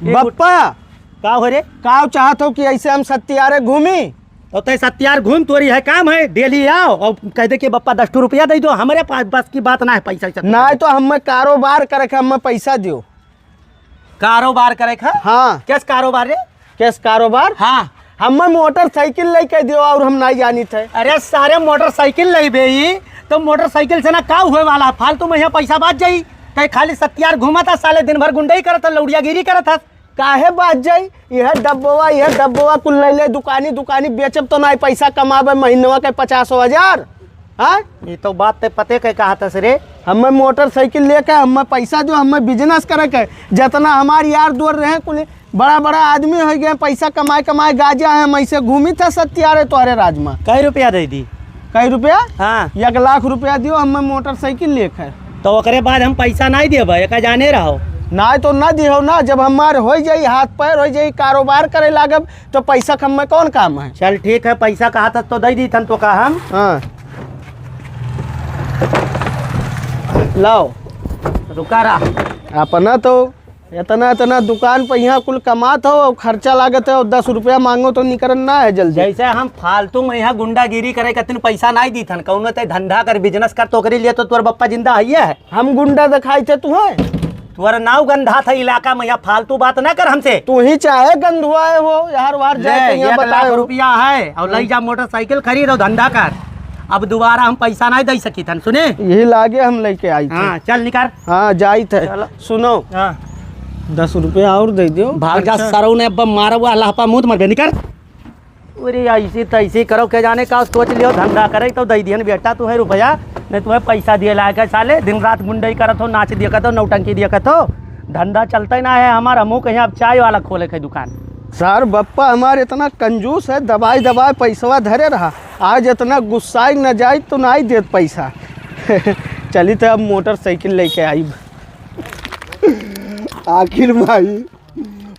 बप्पा का हो रे? का चाहत हो कि ऐसे हम सत्यारे घूमी? तो तय सत्यार घूम तोरी है काम है, डेली आओ और कह दे कि बप्पा 10 रुपया दे दो। हमारे पास बस की बात ना है पैसा ना तो हमें कारोबार करे के हमें पैसा दियो। कारोबार करे खा? हाँ कैस कारोबार रे? कैस कारोबार? हाँ हमें मोटरसाइकिल लेके दियो और हम नहीं जानी थे। अरे सारे मोटरसाइकिल ले बे तो मोटरसाइकिल से ना का हुए वाला फालतू में यहाँ पैसा बात जाई। कहीं खाली सत्यार घूमा था साले दिन भर गुंडई करता लौड़ियागिरी करत था। काहे बात जाई? यह डब्बवा कुल ले दुकानी बेचब तो नहीं पैसा कमाबे महीनवा के 50,000। हाँ ये तो बात ते पते के कहा था रे। हमें मोटरसाइकिल लेके हमें पैसा दो, हमें बिजनेस करे के। जितना हमारे यार दोस्त रहे कुल बड़ा आदमी हो गए, पैसा कमाए गाजा है। हम ऐसे घूमी था सत्यारे तोहरे राज में। कई रुपया दे दी? कई रुपया? हाँ 1 लाख रुपया दियो हमें मोटरसाइकिल लेके। तो ओकरे बाद हम पैसा नहीं देबे एक जाने रहो ना तो ना दिहो ना। जब हमारे हो जाई हाथ पैर हो जाई कारोबार करे लागब तो पैसा कम में कौन काम है? चल ठीक है पैसा कहा था तो दे दी थन तो कहा हम। हाँ लाओ रुका रहा अपना तो इतना दुकान पर यहाँ कुल कमात हो, खर्चा लागत है और 10 रुपया मांगो तो निकलना है जल्दी। जैसे हम फालतू में यहाँ गुंडागिरी करे कतन पैसा नहीं दी थन कौन ते धंधा कर बिजनेस कर तो करे लिए तो तोर बप्पा जिंदा है। हम गुंडा दिखाई थे तुम्हें? तुम्हारा नाव गंधा था इलाका में, यहाँ फालतू बात ना कर हमसे। तू ही चाहे गंधुआए हो यार वार जाए 1 लाख रुपया है और ले जा मोटरसाइकिल खरीद और धंधा कर। अब दोबारा हम पैसा नहीं दे सकी थन सुने। यही लागे हम लेके आई थे। हाँ चल निकाल। हाँ जाई थे। सुनो हाँ 10 रुपया और दे दियो। भाग जा सरो ने अब मारा हुआ लहपा मुँह मर निकल। अरे ऐसी तैसी करो के जाने का सोच लियो धंधा करे तो दे दियन बेटा तू है रुपया नहीं तुम्हें पैसा दिए ला के साले दिन रात गुंडई करत हो, नाच दिया हो, नौटंकी दिया हो। धंधा चलता ही ना है हमारा। मुँह कहीं अब चाय वाला खोले के दुकान। सर बप्पा हमारे इतना कंजूस है, दबाई पैसा धरे रहा। आज इतना गुस्साई न जाए तो नहीं देत पैसा। चली तो अब मोटरसाइकिल लेके आई। आखिर भाई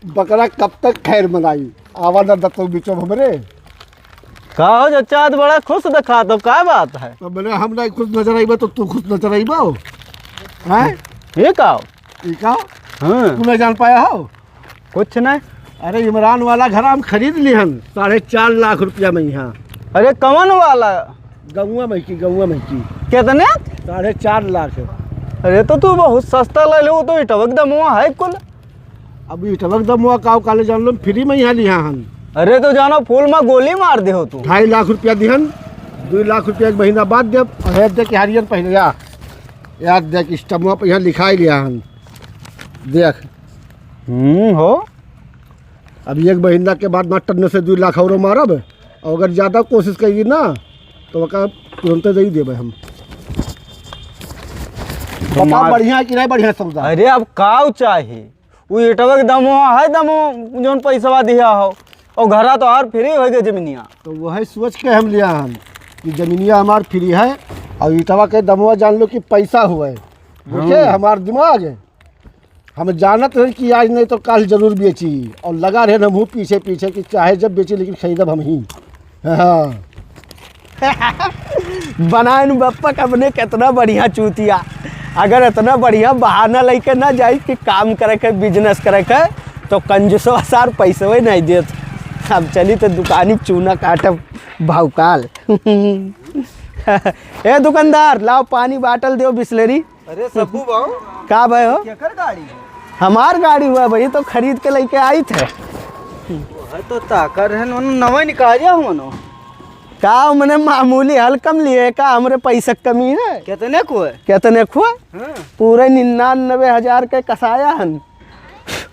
बकरा कब तक खैर मनाई? आवाज दत्तो बीचो हमरे कहो चाचा आज बड़ा खुश दिखा तो क्या बात है? तो मैंने हम नहीं खुश नजर आई तो तू खुश नजर आई बो हैं? ये कहो हाँ तू नहीं जान पाया हो कुछ नहीं। अरे इमरान वाला घर हम खरीद ली हम 4.5 लाख रुपया में यहाँ। अरे कौन वाला? गौवा में की कितने? 4.5 लाख। अरे तो तू बहुत सस्ता ले लो तो इटवक दमुआ है कुल। अभी इटवक दमुआ काव काले जान लो फ्री में यहाँ लिया हम। अरे तो जानो फूल में गोली मार दे हो तू। 2.5 लाख रुपया दिहन 2 लाख रुपया 1 महीना बाद जब देख के हरियन पहले याद देख स्टमुआ पर यहाँ लिखा ही लिया हम देख। हो अब 1 महीना के बाद मास्टर से 2 लाख और मारब और अगर ज़्यादा कोशिश करी ना तो वह तुरंत दे देवे हम। बढ़िया कि नहीं बढ़िया सौदा? अरे अब काव चाहिए वो इटवक दमुआ है दमो जोन पैसा दिया हो और घरा तो और फ्री हो गए जमीनिया। तो वही सोच के हम लिया हम कि जमीनिया हमार फ्री है और इटवा के दमुआ जान लो कि पैसा हुआ है। बुझे हमार दिमाग है हम जानत रहे कि आज नहीं तो कल जरूर बेची और लगा रहे हम पीछे कि चाहे जब बेची लेकिन खरीदब हम ही। हाँ बनाए बप्पा कबने कितना बढ़िया चूतिया। अगर इतना बढ़िया बहाना लेके ना जाए कि काम करे के बिजनेस करे के तो कंजूसवा सार पैसे नहीं देत। अब चली तो दुकानी चूना काटब भावकाल। ए दुकानदार लाओ पानी बाटल दो बिस्लेरी। अरे सबू बाबू का भाई हो? केकर गाड़ी है? हमार गाड़ी हुआ भाई तो खरीद के लेके आई थे। है तो ताकर है नवा निकालिया हूँ मनो का मैंने मामूली हल्कम लिए का हमरे पैसा कमी है? कितने को है? कितने खुआ? हाँ। पूरे 99,000 के कसाया हन।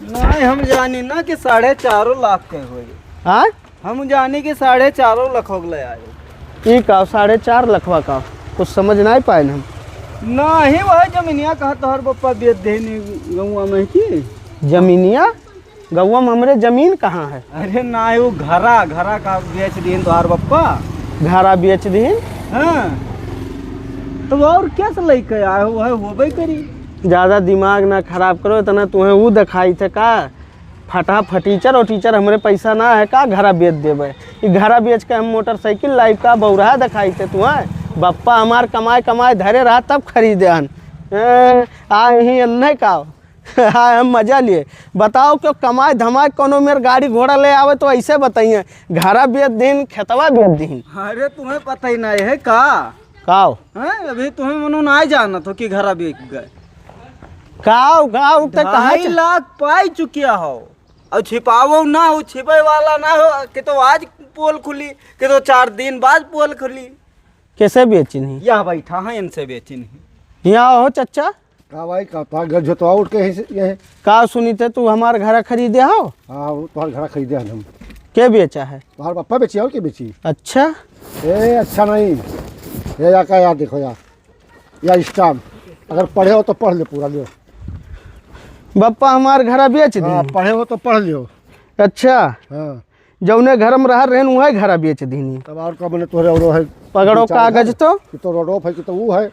नहीं हम जानी ना कि 4.5 लाख के हुए। हाँ हम जानी कि 4.5 लाख हो गए आए। ये का 4.5 लखवा का कुछ समझ नहीं पाए हम। नहीं वह जमीनिया कहा तोहर बप्पा बेच देने गौवा में की जमीनिया गौवा में हमरे जमीन कहाँ है? अरे ना वो घरा का बेच दिए तोहर बप्पा। घरा बेच दी। हाँ तो और क्या से लेके आए हो है होबे करी। ज़्यादा दिमाग ना खराब करो इतना। तुम्हें वो दिखाई थे का फटीचर और टीचर हमरे पैसा ना है का घरा बेच देवे। ये घरा बेच के हम मोटरसाइकिल लाइफ का बौरा दिखाई थे तुम्हें। बप्पा हमार कमाए धरे रहा तब खरीदे हन। आ ही अन्य का हाँ हम मजा लिए। बताओ क्यों कमाए धमाए कोनो मेरे गाड़ी घोड़ा ले आवे तो ऐसे बताइए घरा बेच दिन खेतवा बेच दिन। अरे तुम्हें पता ही नहीं है का काओ हैं? अभी तुम्हें मनो नहीं जाना तो कि घरा बेच गए। काओ काओ तो कहाँ 2.5 लाख पाई चुकिया हो और छिपावो ना हो, छिपे वाला ना हो कि तो आज पोल खुली कि तो 4 दिन बाद पोल खुली। कैसे बेची नहीं? यह बैठा है इनसे बेची नहीं। यहाँ हो चचा का भाई का तो घर जोतवा उठ के ये है। का सुनी थे तू हमार घर खरीदे हो? हाँ वो तुम्हारे घर खरीदे हैं हम। के बेचा है? तुम्हारे पापा बेची और क्या बेची? अच्छा ए अच्छा नहीं, ये या का याद देखो यार, या स्टाम अगर पढ़े हो तो पढ़ ले पूरा लियो। बप्पा हमार घर बेच हाँ दी। पढ़े हो तो पढ़ लियो। अच्छा हाँ जौने घर में रह रहन वही घर बेच दीनी। तब और का बोले तोरे और है पकड़ो कागज तो कि तो रोड है कि तो वो है।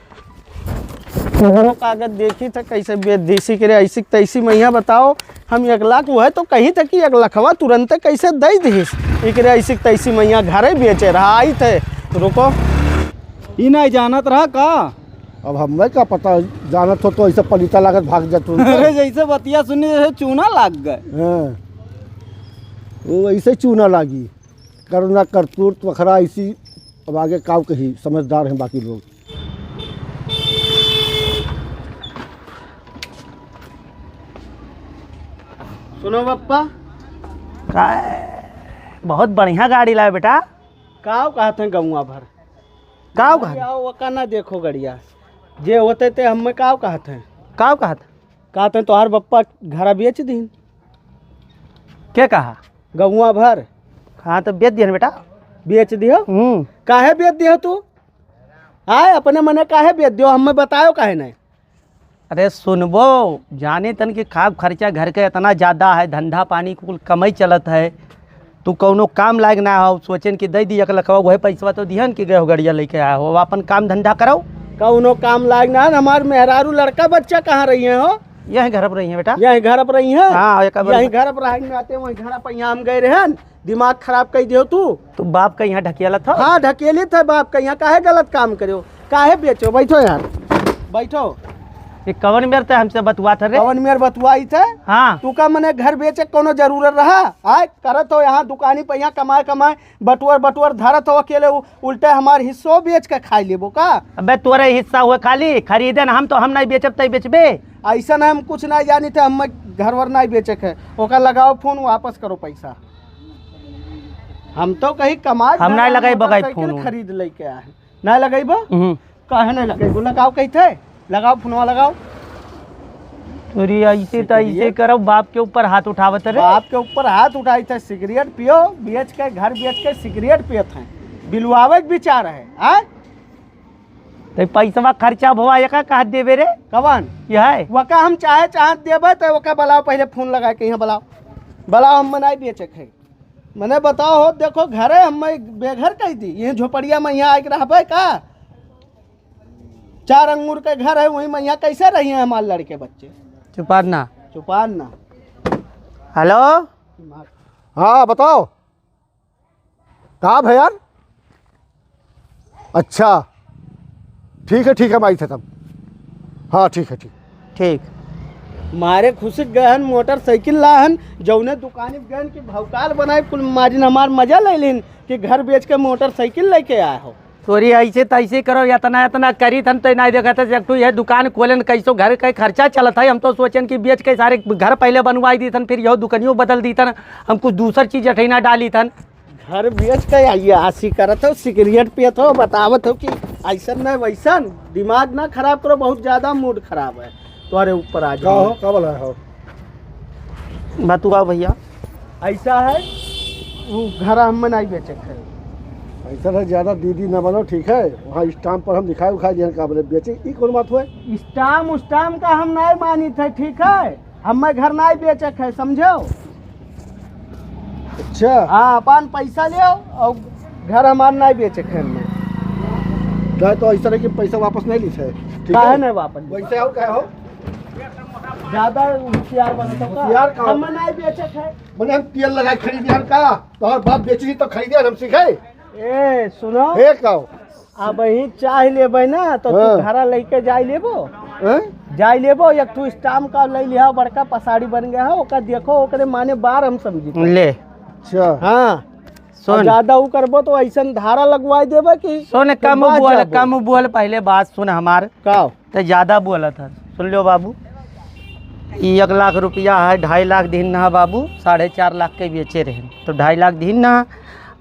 पकड़ो कागज देखी था कैसे बेच दी करे ऐसी तैसी मैया बताओ हम 1 लाख वो है तो कहीं तक कि 1 लाखवा तुरंत कैसे दे दीस इकरे ऐसी तैसी मैया घरे बेचे रहा आई थे। रुको ई नहीं जानत रहा का? अब हमें क्या पता, जानत हो तो ऐसे पलीता लागत भाग जा तू। अरे जैसे बतिया सुनी जैसे चूना लाग गए। हाँ वो ऐसे चूना लागी करुणा करतूत वखरा ऐसी। अब आगे काव कही समझदार हैं बाकी लोग। सुनो बप्पा का बहुत बढ़िया गाड़ी लाए बेटा। काव कहते हैं गौवा भर काव कहा वो का ना देखो गड़िया जे होते थे हमें काव कहते हैं। काव कहा था? कहते हैं तोहार बप्पा घरा बेच दीन क्या कहा? गौवा भर हाँ तो बेच दिया ना बेटा। बेच दियो। काहे बेच दियो तू? आए अपने मने काहे बेच दियो हमें बताओ काहे नहीं? अरे सुनबो जाने तन कि खाब खर्चा घर के इतना ज़्यादा है, धंधा पानी कुल कमाई चलत है, तू कौनो काम लायक ना हो सोचन कि दे दी 1 लाख वही पैसा तो दिहन कि गए हो गड़िया लेके आया हो अपन काम धंधा करो। कौनो काम लायक ना हमार मेहरारू लड़का बच्चा कहाँ रही है हो? यही घर पर रही है बेटा। यही घर पर रही है। हाँ एक यही घर पर रहेंगे आते वही घर पर यहाँ हम गए रहे दिमाग खराब कर दियो तू बाप का यहाँ ढकेला था। हाँ ढकेली थे बाप का यहाँ काहे गलत काम करो काहे बेचो? बैठो यार बैठो। ये कवन मेर थे हमसे बतुआ था रे। कवन मेर बतुआई थे? हाँ तू का मने घर बेचे कोनो जरूरत रहा? आय करत हो यहाँ दुकानी पे यहाँ कमाए कमाए बटुअर धरत हो अकेले उल्टे हमार हिस्सों बेच के खाई लेबो का? अबे तोरे हिस्सा हुए खाली खरीदे ना हम तो हम नहीं बेचब तई बेचबे। ऐसा ना हम कुछ नहीं जानी थे हम घर वर नहीं बेचे के ओका लगाओ फोन वापस करो पैसा। हम तो कहीं कमाए हम नहीं लगाइबो गाई फोन खरीद लेके आए नहीं लगाइबो काहे नहीं लगाइबो? लगाओ कहीं थे लगाओ फोनवा लगाओ। अरे ऐसे तो ऐसे करो बाप के ऊपर हाथ उठावत रे। बाप के ऊपर हाथ उठाई थे सिगरेट पियो बेच के घर बेच के सिगरेट पियत हैं बिलवावे के विचार है। आय तो पैसा खर्चा भवा का कहा देवे रे कवन यह है वका हम चाहे देवे तो वका बुलाओ पहले फोन लगा के यहाँ बुलाओ हम नहीं बेचे खे मने बताओ हो देखो घरे हम बेघर कह दी ये झोपड़िया में यहाँ आके रहबे का? 4 अंगूर के घर है वही मैया कैसे रही है हमारे लड़के बच्चे? चुपाना चुपान ना। हेलो हाँ बताओ कहाँ है यार? अच्छा ठीक है हम आई थे तब। हाँ ठीक है ठीक मारे खुशी गहन मोटरसाइकिल लाहन जौने दुकानी गहन की भौकाल बनाए कुल माजिन हमार मजा ले लिन कि घर बेच के मोटरसाइकिल लेके आया हो। तोरी ऐसे तैसे करो इतना करी थन तो नहीं देखा था तू यह दुकान खोलन कैसो घर का खर्चा चलत है। हम तो सोचन कि बेच के सारे घर पहले बनवाई दी थन फिर यह दुकानियों बदल दी थन हम कुछ दूसर चीज अठैना डाली थन। घर बेच के आइए आशी करत हो सिगरेट पियत हो बतावत हो कि ऐसा न वैसा दिमाग ना खराब करो बहुत ज़्यादा मूड खराब है तुम्हारे ऊपर आ क्या हो जाओ। क्या बोला हो? बतुआ भैया ऐसा है वो घर हम नहीं बेचे खे ऐसा है ज़्यादा दीदी न बनो ठीक है। वहाँ स्टाम्प पर हम दिखाए उखाए दिए का बोले बेचे ई कौन बात हुए? स्टाम का हम नहीं मानी थे ठीक है हमें घर नहीं बेचे खे समझो। अच्छा हाँ अपन पैसा लियो और घर हमार नहीं बेचे खे में क्या तो ऐसा है कि पैसा वापस नहीं ली थे ठीक काहे है? नहीं वापस वैसे हो क्या हो? ज्यादा होशियार बनतो होशियार का का? हम नहीं बेचे थे। मैंने हम तेल लगा खरीद यार का तो और बाप बेची तो खरीदे हम सीखे ए सुनो हे का अब ही चाह लेबै ना तो हाँ। तू घरा लेके जाई लेबो हैं? जाई लेबो एक तू स्टाम्प का ले लिया बड़का पसाड़ी बन गया है ओका देखो ओकरे माने बार हम समझी ले अच्छा हाँ सुन ज्यादा उ करबो तो ऐसा धारा लगवाई देबे कि सुन कम बोल पहले बात सुन हमार का तो ज्यादा बोला था सुन लो बाबू 1 लाख रुपया है 2.5 लाख दिन ना बाबू 4.5 लाख के बेचे रहे तो 2.5 लाख दिन ना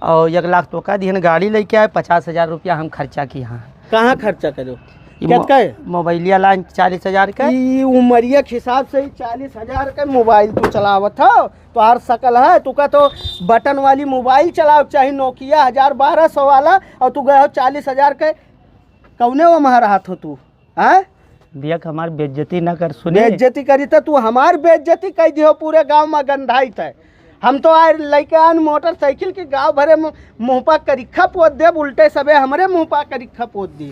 और 1 लाख तो का दिन गाड़ी लेके आए 50,000 रुपया हम खर्चा किए हाँ कहाँ खर्चा करो कितना है मोबाइलिया लाइन 40,000 का ई उमरिया के हिसाब से ही 40,000 का मोबाइल तू चलावत हो तो हर शकल है तू का तो बटन वाली मोबाइल चलाओ चाहे नोकिया 1200 वाला और तू गए हो 40,000 के कौने वो महा रहा हो तू है देख हमार बेइज्जती ना कर सुने बेइज्जती करी तो तू हमार बेइज्जती कह दियो पूरे गांव में गंधाई थे हम तो आए लैके आन मोटरसाइकिल के गांव भरे मुँह पा करिखा पोत देब उल्टे सबे हमरे मुँह पा करिखा पोत दी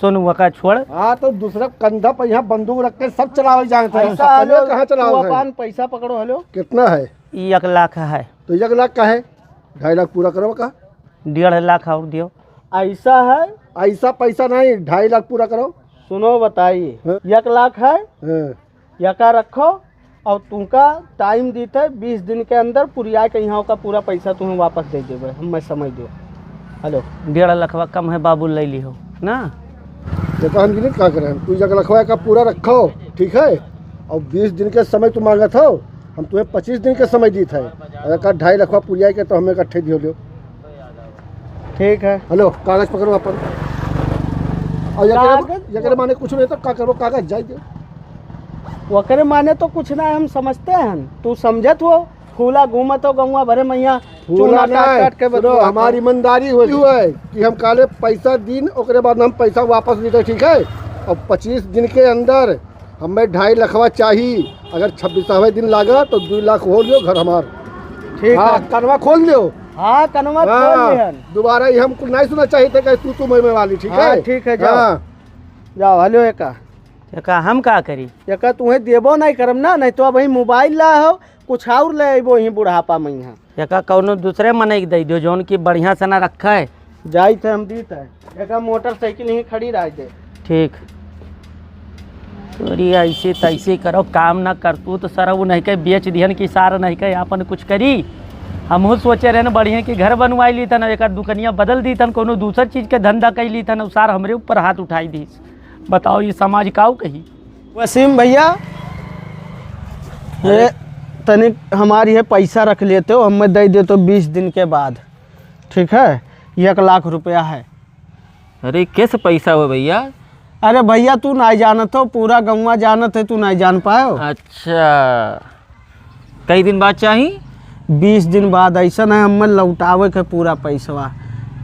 सुन वका छोड़ हाँ तो दूसरा कंधा पर यहाँ बंदूक रख के सब चलावे जानते हैं पैसा हलो कहाँ चलाओ अपन पैसा पकड़ो हलो कितना है 1 लाख है तो 1 लाख का है 2.5 लाख पूरा करो का 1.5 लाख और दियो ऐसा है ऐसा पैसा नहीं 2.5 लाख पूरा करो सुनो बताइए हाँ? 1 लाख है हाँ। यका रखो और तुमका टाइम देते 20 दिन के अंदर पुरिया के यहाँ का पूरा पैसा तुम्हें वापस दे देवे हम मैं समझ दो हेलो 1.5 लाखवा कम है बाबू ले ली हो ना देखो हम नहीं क्या करें तू 1 लाख का पूरा रखो ठीक है और 20 दिन के समय तू मांगा था हम तुम्हें 25 दिन के समय दी थे अगर का 2.5 लाख पुरिया के तो हमें इकट्ठे दियो लो ठीक है हेलो कागज पकड़ो अपन और यकरे माने कुछ नहीं तो क्या करो कागज जाए दो वकरे माने तो कुछ ना हम समझते हैं तू समझत हो फूला घूमत हो गौवा भरे मैया चूना काट काट के सुनो हमारी ईमानदारी हुई है कि हम काले पैसा दिन ओकरे बाद हम पैसा वापस देते ठीक है और 25 दिन के अंदर हमें 2.5 लाखवा चाहिए अगर 26वें दिन लागा तो 2 लाख हो लियो घर हमार ठीक हाँ है कनवा खोल लियो हाँ कनवा खोल लिहन दोबारा ये हमको नहीं सुना चाहिए थे कि तू मैं वाली ठीक हाँ, है ठीक है जाओ हाँ। जाओ हेलो का हम का करी एका तुम्हें देबो नहीं करम ना नहीं तो अब वही मोबाइल ला हो कुछ और ले अबो ही बुढ़ापा में यहाँ एका कौनो दूसरे मने के दे दो जौन की बढ़िया से ना रखा है जाई थे हम दी थे एका मोटरसाइकिल ही खड़ी रह दे ठीक तोरी ऐसे तैसे करो काम ना कर तू तो सर वो नहीं कह बेच दिहन कि सारा नहीं कह अपन कुछ करी हमहू सोचे रहे न बढ़िया कि घर बनवाई ली था एक दुकनिया बदल दी थन कोनो दूसर चीज़ के धंधा कर ली थन सार हमरे ऊपर हाथ उठाई दी बताओ ये समाज काऊ कही वसीम भैया ये तनिक हमारी है पैसा रख लेते हो हमें दे दे तो 20 दिन के बाद ठीक है 1 लाख रुपया है अरे कैसे पैसा हो भैया अरे भैया तू नहीं जानत हो पूरा गौवा जानत है तू नहीं जान पाए अच्छा कई दिन बाद चाहिए 20 दिन बाद ऐसा है हमें लौटावे के पूरा पैसा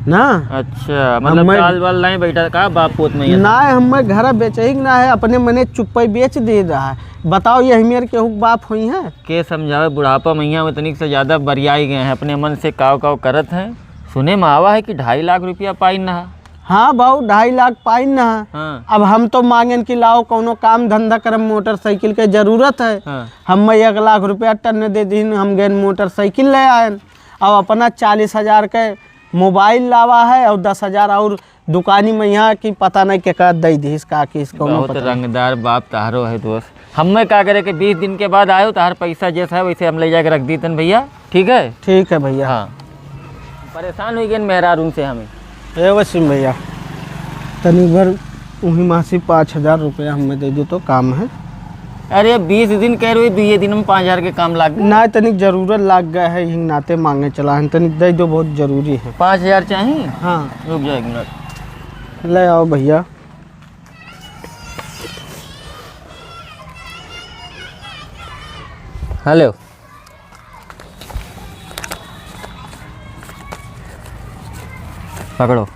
ना अच्छा मतलब काल वाल नहीं बैठा का बाप पोत में ना हमें घर बेचे ही ना है अपने मने चुप्पे बेच दे रहा है बताओ ये हमेर के बाप हुई है के समझावे बुढ़ापा मैया में तनिक से ज़्यादा बरियाई गए हैं अपने मन से काव काव करत हैं सुने में आवा है कि 2.5 लाख रुपया पाई ना हाँ भाऊ 2.5 लाख पाइन ना हाँ। अब हम तो मांगेन कि लाओ कोनो काम धंधा करम मोटरसाइकिल के जरूरत है हाँ। हम 1 लाख रुपया टन दे दी हम गए मोटरसाइकिल ले आए और अपना 40,000 के मोबाइल लावा है और 10,000 और दुकानी में यहाँ की पता नहीं क्या दे दी इसका कि इसको बहुत रंगदार बाप तारो है दोस्त हमें क्या करे कि 20 दिन के बाद आयो तार पैसा जैसा है वैसे हम ले जाकर रख दी तन भैया ठीक है ठीक है भैया हाँ परेशान हुई गए मेहरा रूम से हमें ए वसीम भैया तनिक भर वही मासी 5,000 रुपया हमें दे दो तो काम है अरे 20 दिन कह रहे 2 दिन में 5,000 के काम लाग गए ना तनिक जरूरत लाग गया है यही नाते मांगे चला है तनिक दे दो बहुत जरूरी है 5,000 चाहिए हाँ रुक जाओ 1 मिनट ले आओ भैया हेलो पकड़ो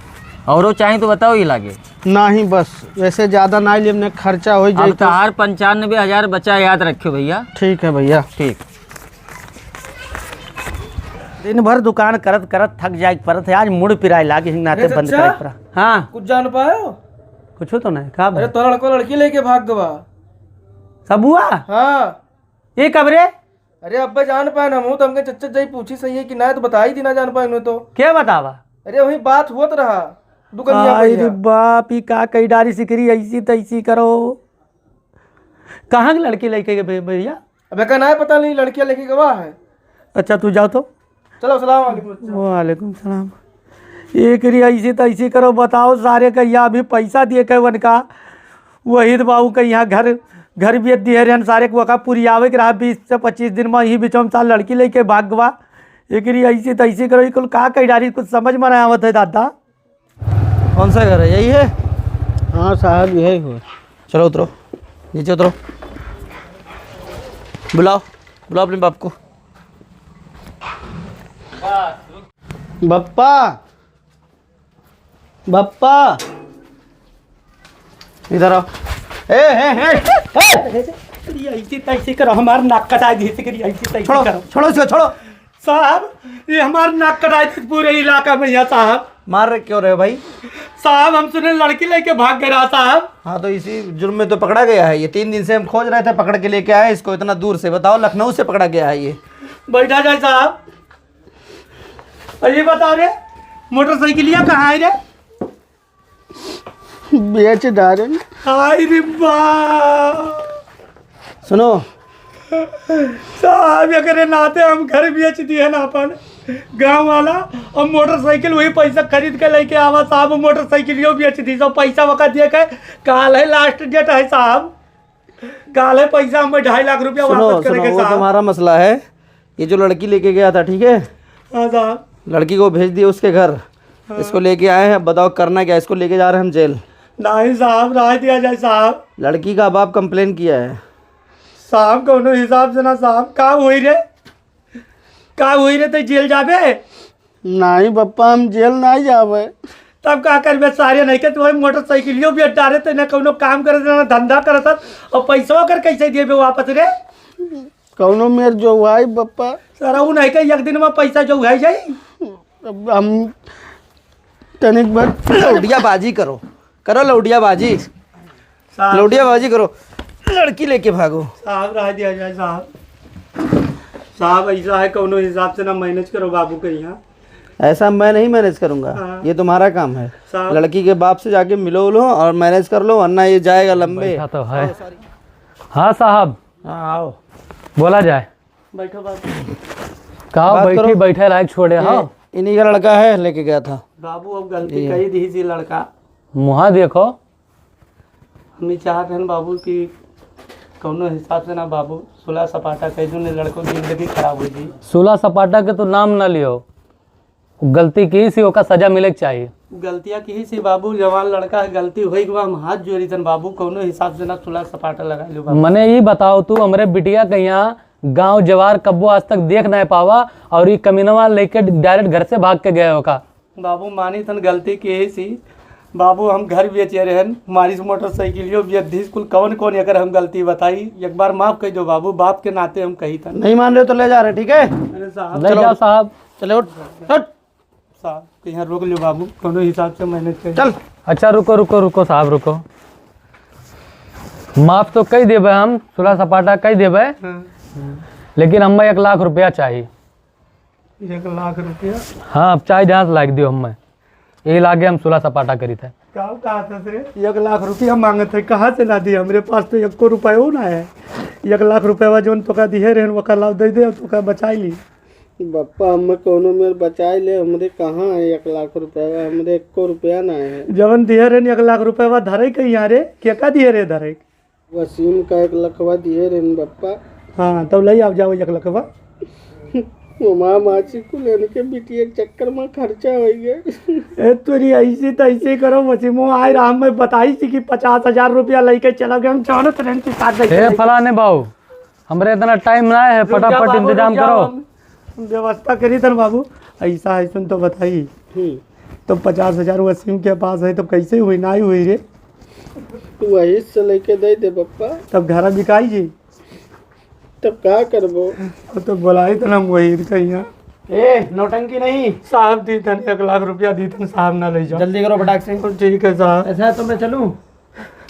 और चाहिए तो बताओ ये लागे ना ही बस वैसे ज़्यादा ना लिए खर्चा हो जाए अब तो हर 95,000 बचा याद रखियो भैया ठीक है भैया ठीक दिन भर दुकान करत करत थक जाए परत है आज मुड़ पिराए लागे नाते बंद करे पड़ा हाँ कुछ जान पायो कुछ तो नहीं का अरे तो लड़को लड़की लेके भाग गवा सब हुआ हाँ ये कब रे अरे अब्बा जान पाए ना तो हमके चच्चा जाई पूछी सही है कि ना तो बता ही दी ना जान पाए उन्हें तो क्या बतावा अरे वही बात हुआ रहा दुकानिया अरे बाप ही का कई डारी सिकरी ऐसी तैसी करो कहाँ की लड़की लेके गए भैया? अबे कहना है पता नहीं, लड़कियां लेके गवा है। अच्छा तू जाओ तो। चलो सलाम वालेकुम। वालेकुम सलाम। एक रही ऐसे तो ऐसे करो, बताओ सारे का यहाँ अभी पैसा दिए के वन का वहीद बाबू का यहाँ घर भी दिए रहे सारे को पूरी आवे के रहा 20 से 25 दिन में ही बीचों में साल लड़की लेके भाग गवा। एक रही ऐसे तो ऐसे करो, कुल का कही डारी कुछ समझ में नहीं आवत है दादा। कौन सा घर है? यही है? हाँ साहब यही हो। चलो उतरो, नीचे उतरो। बुलाओ बुलाओ अपने बाप को। बप्पा बप्पा इधर आओ। ऐसे तैसे करो, हमारा नाक कटा दी ऐसे तैसे छोड़ो करो। छोड़ो इसको, छोड़ो। साहब ये हमारा नाक कटा दी पूरे इलाका में यहाँ साहब। मार रहे क्यों रहे हो भाई? साहब हम सुने लड़की लेके भाग गया साहब। हाँ तो इसी जुर्म में तो पकड़ा गया है ये। 3 दिन से हम खोज रहे थे, पकड़ के लेके आए इसको इतना दूर से। बताओ, लखनऊ से पकड़ा गया है ये। बैठा जाए साहब। और ये बताओ रे मोटरसाइकिलिया कहाँ है रे? बेच डाले। हाय रे वाह सुनो, साहब अगर नाते हम घर बेच दिए ना अपन गांव वाला, और मोटरसाइकिल वही पैसा खरीद के लेके आवा साहब। मोटरसाइकिलियों बेच दी सब पैसा वक़्त दिए के। काल है लास्ट डेट है साहब, काल है पैसा हमें 2.5 लाख रुपया सुनो वापस सुनो, करेंगे वो साहब। तुम्हारा मसला है। ये जो लड़की लेके गया था, ठीक है, हाँ साहब। लड़की को भेज दिए उसके घर। इसको लेके आए हैं, बताओ करना क्या? इसको लेके जा रहे हैं हम जेल। नहीं साहब, राय दिया जाए साहब। लड़की का बाप कंप्लेन किया है। साहब कौनो हिसाब से ना साहब। का हुई रे तो जेल जाबे? नहीं बप्पा हम जेल नहीं जावे। तब का करबे? सारे नहीं के तुम्हारी मोटरसाइकिलियों भी डारे थे ना, कौनो काम करे ना धंधा करत हत, और पैसा कर कैसे दिए वापस रे? कौनो मेर जो हुआ बप्पा। सारा वो नहीं के एक दिन में पैसा जो है जाई। अब हम तनिक बार लौटिया बाजी करो, करो लौटिया बाजी, लौटिया बाजी करो, लड़की लेके भागो। साहब राय दिया जाए साहब। साहब ऐसा है कौनो हिसाब से ना मैनेज करो बाबू के यहाँ। ऐसा मैं नहीं मैनेज करूंगा, हाँ। ये तुम्हारा काम है। साहब। लड़की के बाप से जाके मिलो लो और मैनेज कर लो, वरना ये जाएगा लंबे। तो है। हाँ साहब, हाँ आओ, बोला जाए। बैठो बाबू। कहा बात बैठी करो। बैठे लायक छोड़े। हाँ इन्हीं का लड़का है, लेके गया था। बाबू अब गलती कही दी थी लड़का। मुहा देखो। हम चाहते हैं बाबू की कौनो हिसाब से ना बाबू सुलह सपाटा कह दूँ, लड़कों की जिंदगी खराब हुई थी। सुलह सपाटा के तो नाम न लियो, गलती की सी ओका सजा मिले के चाहिए। गलतियाँ की सी बाबू, जवान लड़का है, गलती हुई कि हम हाथ जोड़ी थन बाबू। कौनो हिसाब से ना सुलह सपाटा लगा लो बाबू। मने ये बताओ तू हमरे बिटिया के यहाँ गाँव जवार कब्बो आज तक देख नहीं पावा, और ये कमीनवा लेके डायरेक्ट घर से भाग के गए हो का? बाबू मानी थन गलती की सी बाबू। हम घर बेचे रहे हमारी मोटरसाइकिलियों बेच दी। स्कूल कौन कौन अगर हम गलती बताई, एक बार माफ कर दो बाबू। बाप के नाते हम कही था। नहीं मान रहे हो तो ले जा रहे, ठीक है? अरे साहब, ले जाओ साहब। चले उठ उठ, साहब यहाँ रोक लो बाबू, कौनो हिसाब से मैनेज कर। चल। अच्छा रुको रुको रुको साहब रुको। माफ तो कही देवे हम, सुलह सपाटा कही देवे, लेकिन हमें 1 लाख रुपया चाहिए। 1 लाख रुपया? हाँ अब चाहे जहाँ से लाग दियो हमें, यही लागे हम सुलह सपाटा करी थे। कहा था से 1 लाख रुपया मांगे थे, कहाँ से ना दिए? हमरे पास तो 1 रुपया हो ना है। 1 लाख रुपया जो तो का दिए रहे वो का लाभ दे दे, तो का बचाई ली। बप्पा हमें कोनो मेर बचाई ले। हमरे कहाँ है 1 लाख रुपया? हमरे 1 रुपया ना है। जवन दिए रहे 1 लाख रुपया धरे कहीं यहाँ रे? क्या दिए रे धरे? वसीम का 1 लाखवा दिए रे बप्पा। हाँ तब ले आप जाओ 1 लाखवा। माँ माची को लेने के बिटिया के चक्कर में खर्चा हो गया। ए तोरी ऐसी तैसे करो वसीमो आए रहा। मैं बताई थी कि 50,000 रुपया लेके चला गया। हम चाहते ट्रेन के साथ हे फलाने बाबू, हमरे इतना टाइम ना है, फटाफट इंतजाम करो। व्यवस्था करी था बाबू। ऐसा है सुन तो बताई तो 50,000 वसीम के पास है, तो कैसे हुई ना हुई रे? वही से लेके दे दे बप्पा। तब घर बिकाई जी, तब क्या करबो? तो बोलाई तो हम वही कहीं। ए नौटंकी नहीं, साहब दी थन 1 लाख रुपया दी थन, साहब ना ले जाओ। जल्दी करो फटाक से। ठीक है साहब। ऐसा है तो मैं चलूं?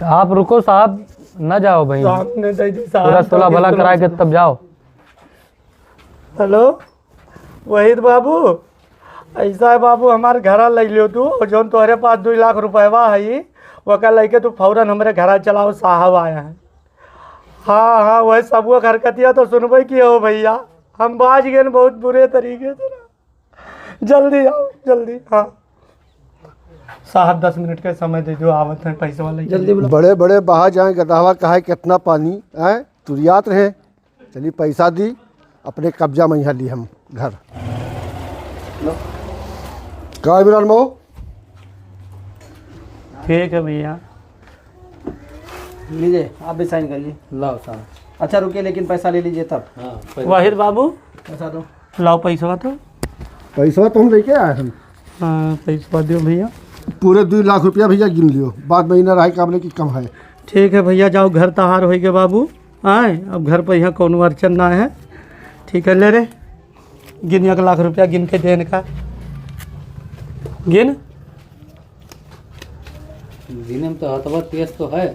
आप रुको साहब, न जाओ भाई, साहब ने दे दी पूरा साहब। सोलह भला करा के तब जाओ। हेलो वहीद बाबू, ऐसा है बाबू, हमारे घर ले लियो तू, और जो तुम्हारे पास 2 लाख रुपया है वो का लेके तू फौरन हमारे घर चलाओ। साहब आया है हाँ हाँ वही सब हरकतिया तो सुनबे की हो भैया, हम बाज गए न बहुत बुरे तरीके से ना। जल्दी आओ जल्दी। हाँ साहब 10 मिनट के समय दे दो, आवत है पैसे वाला जल्दी। बड़े बड़े बाहर जाए गदावा कहा कितना पानी आए तुरियात रहे। चलिए पैसा दी, अपने कब्जा में यहाँ ली हम घर। कहा इमरान मो ठीक है भैया। लीजिए आप भी साइन करिए। लाओ साहब। अच्छा रुकिए, लेकिन पैसा ले लीजिए तब। हाँ वाहिद बाबू पैसा दो। लाओ पैसा तो। पैसा तो हम लेके आए हम। हाँ पैसा दो भैया। पूरे 2 लाख रुपया भैया गिन लियो, बाद महीना रहा काबले की कम है। ठीक है भैया, जाओ घर तहार हो गए बाबू। आए अब घर पर यहाँ कौन अड़चन ना है। ठीक है ले रे, गिन 1 लाख रुपया गिन के देने का। गिन। गिने में तो हथवा तेज तो है।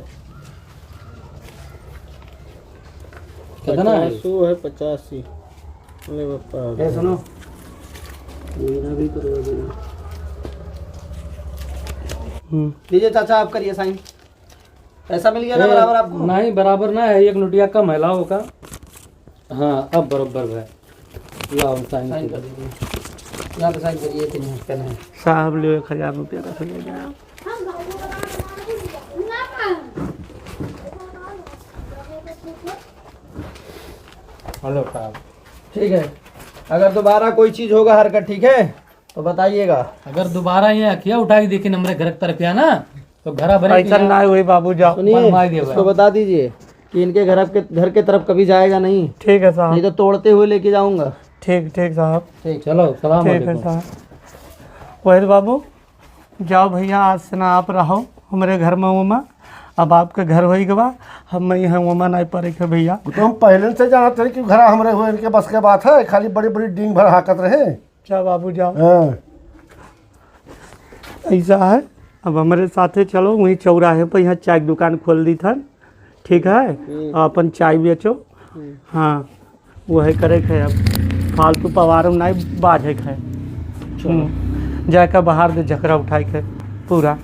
कितना है? 100 है 85। अरे बापा। ए सुनो, लीजिए चाचा आप करिए साइन। पैसा मिल गया ना बराबर आपको? नहीं बराबर ना है, 1 नोटिया कम है, लाओ का। हाँ अब बराबर है, लाओ साइन कर दीजिए। यहाँ पे साइन करिए, पेन है। साहब ले 1000 रुपया रख ले जाओ। हेलो साहब। ठीक है, अगर दोबारा कोई चीज होगा हरकत, ठीक है तो बताइएगा। अगर दोबारा ये अखिया उठा के देखी हमारे घर की तरफ या ना तो घर भरे पैसा ना हुई बाबू, जाओ। सुनिए, इसको बता दीजिए कि इनके घर के तरफ कभी जाएगा नहीं, ठीक है नहीं साहब। तो तोड़ते हुए लेके जाऊंगा। ठीक ठीक साहब। ठीक। चलो सलाम ठीक है अलैकुम। साहब। वाहिद बाबू जाओ भैया, आज से ना आप रहो हमारे घर में। उमा अब आपके घर हो गवा, हम यहाँ उमा नहीं पड़े के भैया। तो हम पहले से जानते रहे कि घर हमारे हुए, इनके बस के बात है, खाली बड़ी बड़ी डींग भर हाकत रहे। जाओ बाबू जाओ। हाँ। ऐसा है, अब हमारे साथे चलो, वहीं चौराहे पर यहाँ चाय की दुकान खोल दी था। ठीक है, अपन चाय बेचो। हाँ वही करे है, अब फालतू पवार में नहीं बाझे है। जाकर बाहर दे झकरा उठाए के पूरा।